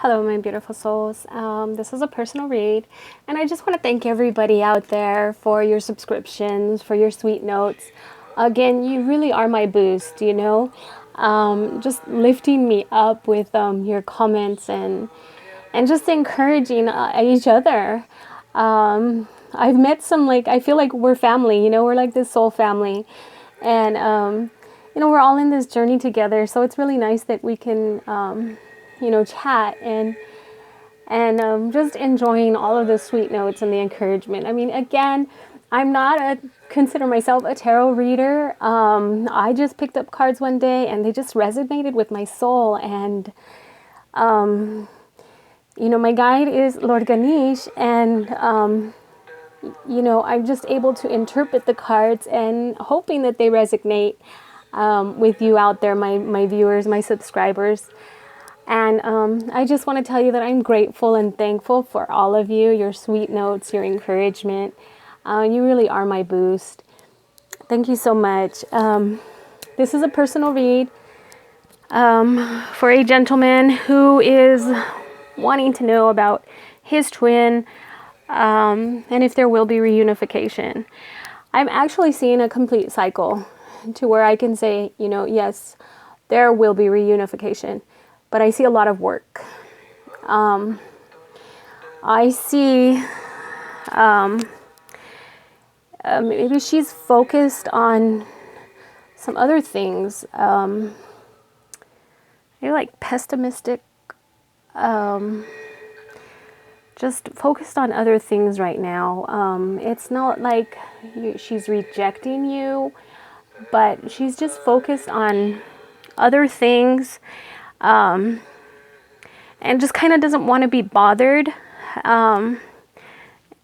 Hello, my beautiful souls. This is a personal read, and I just want to thank everybody out there for your subscriptions, for your sweet notes. Again, you really are my boost, just lifting me up with your comments and just encouraging each other. I've met some, I feel like we're family, we're like this soul family, and we're all in this journey together. So it's really nice that we can chat and just enjoying all of the sweet notes and the encouragement. I mean, again, I'm not consider myself a tarot reader. I just picked up cards one day and they just resonated with my soul. And, my guide is Lord Ganesh, and, I'm just able to interpret the cards and hoping that they resonate with you out there, my viewers, my subscribers. And I just want to tell you that I'm grateful and thankful for all of you, your sweet notes, your encouragement. You really are my boost. Thank you so much. This is a personal read for a gentleman who is wanting to know about his twin and if there will be reunification. I'm actually seeing a complete cycle to where I can say, yes, there will be reunification. But I see a lot of work. I see maybe she's focused on some other things. Maybe like pessimistic. Just focused on other things right now. It's not like she's rejecting you, but she's just focused on other things. And just kind of doesn't want to be bothered.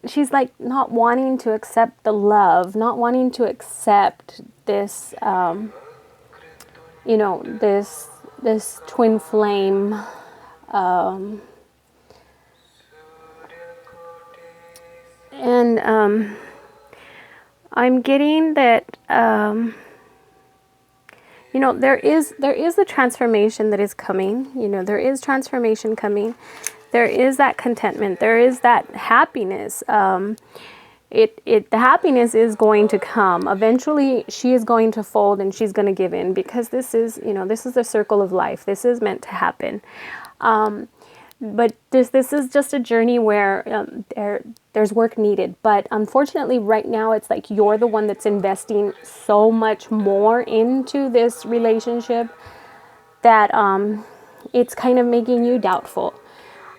She's like not wanting to accept the love, not wanting to accept this, this twin flame. I'm getting that. There is a transformation that is coming. There is transformation coming. There is that contentment. There is that happiness. The happiness is going to come. Eventually, she is going to fold and she's going to give in, because this is the circle of life. This is meant to happen. But this is just a journey where there's work needed. But unfortunately, right now, it's like you're the one that's investing so much more into this relationship that it's kind of making you doubtful.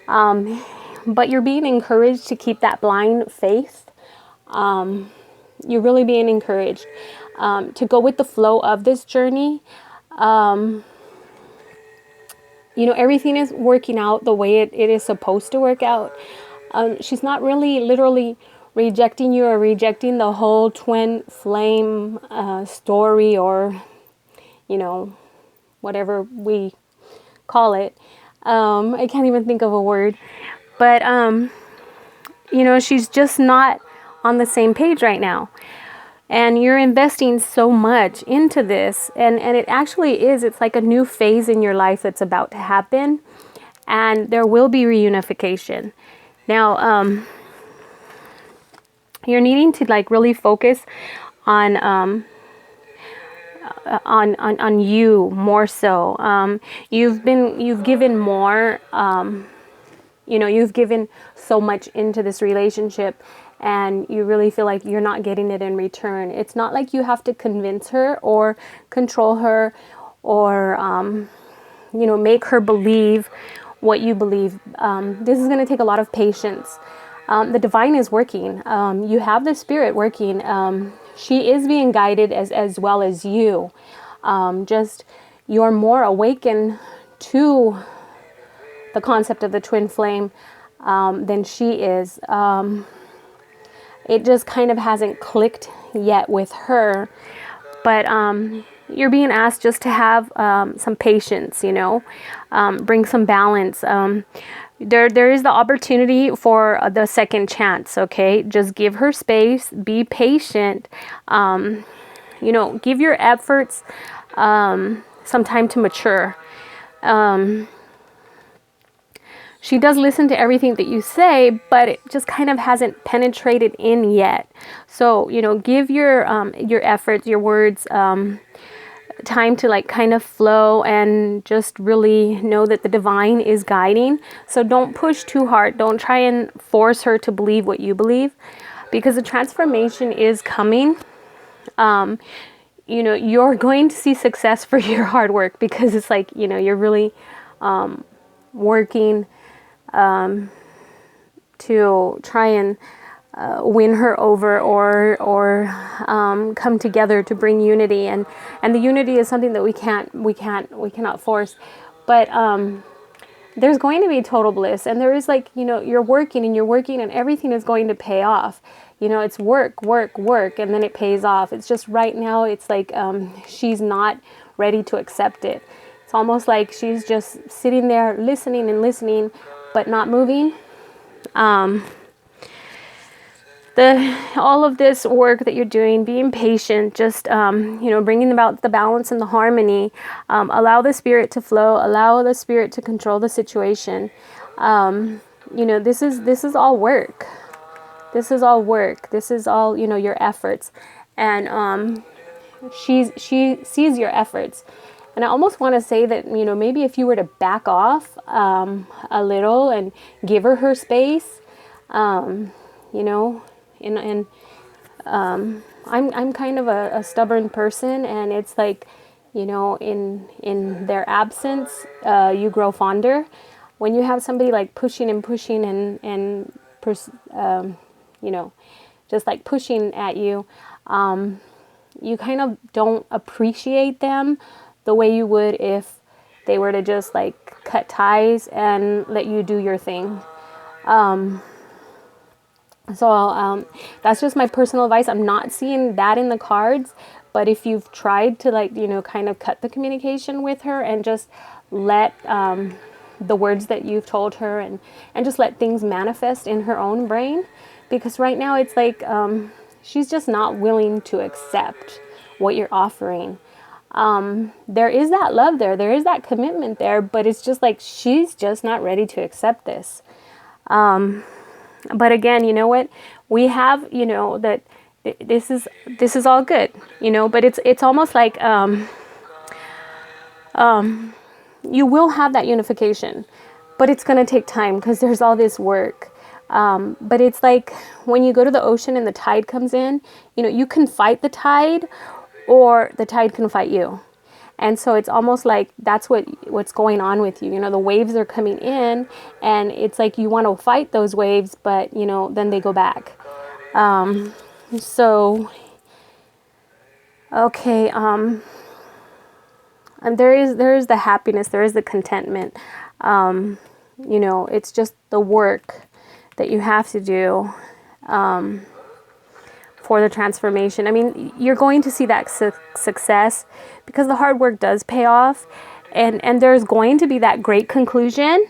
But you're being encouraged to keep that blind faith. You're really being encouraged to go with the flow of this journey. Everything is working out the way it is supposed to work out. She's not really literally rejecting you or rejecting the whole twin flame story, or, whatever we call it. I can't even think of a word. But, she's just not on the same page right now. And you're investing so much into this. And it actually is. It's like a new phase in your life that's about to happen. And there will be reunification. Now, you're needing to really focus on you more so. You've given more. You've given so much into this relationship, and you really feel like you're not getting it in return. It's not like you have to convince her or control her or, make her believe what you believe. This is going to take a lot of patience. The divine is working. You have the spirit working. She is being guided as well as you. Just you're more awakened to the concept of the twin flame than she is. It just kind of hasn't clicked yet with her. But you're being asked just to have some patience, bring some balance. There is the opportunity for the second chance, okay? Just give her space, be patient, give your efforts some time to mature. she does listen to everything that you say, but it just kind of hasn't penetrated in yet. So, you know, give your efforts, your words, time to like kind of flow and just really know that the divine is guiding. So don't push too hard. Don't try and force her to believe what you believe, because the transformation is coming. You know, you're going to see success for your hard work, because it's like, you know, you're really working to try and win her over, or come together to bring unity, and the unity is something that we cannot force. But there's going to be total bliss, and there is, like, you know, you're working and everything is going to pay off. You know, it's work, and then it pays off. It's just right now, it's like she's not ready to accept it. It's almost like she's just sitting there listening, but not moving. All of this work that you're doing, being patient, just you know, bringing about the balance and the harmony. Allow the spirit to flow. Allow the spirit to control the situation. You know, this is all work. This is all work. This is all, you know, your efforts, and she sees your efforts. And I almost want to say that, you know, maybe if you were to back off a little and give her space, you know. And I'm kind of a stubborn person, and it's like, you know, in their absence, you grow fonder. When you have somebody like pushing and you know, just like pushing at you, you kind of don't appreciate them the way you would if they were to just like cut ties and let you do your thing. So that's just my personal advice. I'm not seeing that in the cards, but if you've tried to, like, you know, kind of cut the communication with her and just let the words that you've told her and just let things manifest in her own brain, because right now it's like she's just not willing to accept what you're offering. There is that love there is that commitment there, but it's just like she's just not ready to accept this. But again, you know what? We have, you know, that this is all good, you know, but it's almost like you will have that unification, but it's going to take time because there's all this work. But it's like when you go to the ocean and the tide comes in, you know, you can fight the tide or the tide can fight you. And so it's almost like that's what's going on with you. You know, the waves are coming in and it's like you want to fight those waves, but, you know, then they go back. So, okay. And there is the happiness, there is the contentment. You know, it's just the work that you have to do for the transformation. I mean, you're going to see that success because the hard work does pay off, and there's going to be that great conclusion.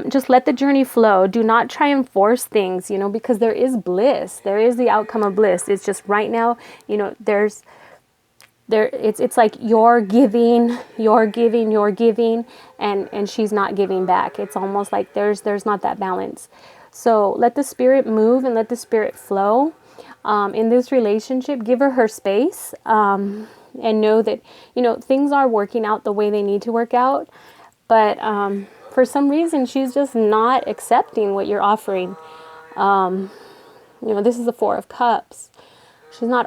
Just let the journey flow. Do not try and force things, you know, because there is bliss. There is the outcome of bliss. It's just right now, you know, it's like you're giving, and she's not giving back. It's almost like there's not that balance. So let the spirit move and let the spirit flow. In this relationship, give her space, and know that, you know, things are working out the way they need to work out. But for some reason, she's just not accepting what you're offering. You know, this is the Four of Cups. She's not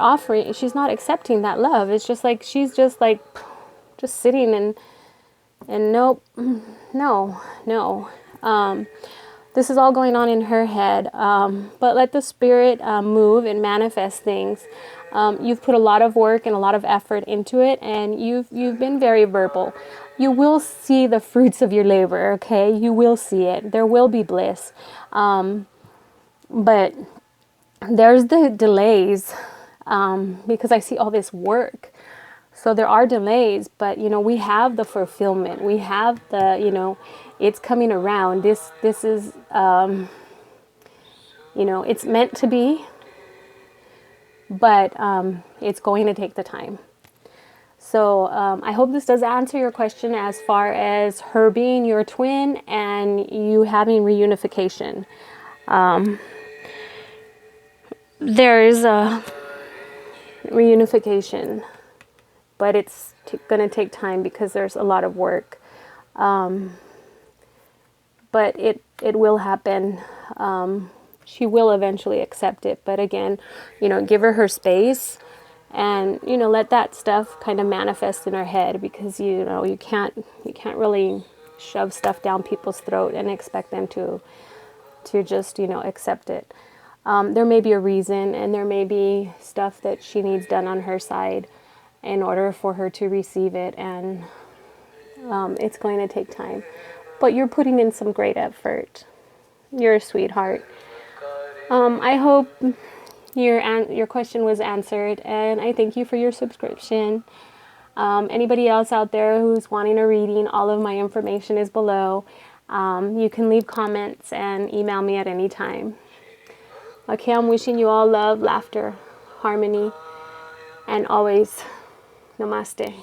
accepting that love. It's just like, she's just like, just sitting and nope, no. This is all going on in her head, but let the spirit move and manifest things. You've put a lot of work and a lot of effort into it, and you've been very verbal. You will see the fruits of your labor, okay? You will see it. There will be bliss. But there's the delays, because I see all this work. So there are delays, but, you know, we have the fulfillment. We have the, you know, it's coming around. This is, you know, it's meant to be, but it's going to take the time. So I hope this does answer your question as far as her being your twin and you having reunification. There is a reunification, but it's going to take time because there's a lot of work. But it will happen. She will eventually accept it. But again, give her space and, let that stuff kind of manifest in her head, because, you can't really shove stuff down people's throat and expect them to just, accept it. There may be a reason, and there may be stuff that she needs done on her side in order for her to receive it. And it's going to take time. But you're putting in some great effort. You're a sweetheart. I hope your question was answered, and I thank you for your subscription. Anybody else out there who's wanting a reading, all of my information is below. You can leave comments and email me at any time. Okay, I'm wishing you all love, laughter, harmony, and always namaste.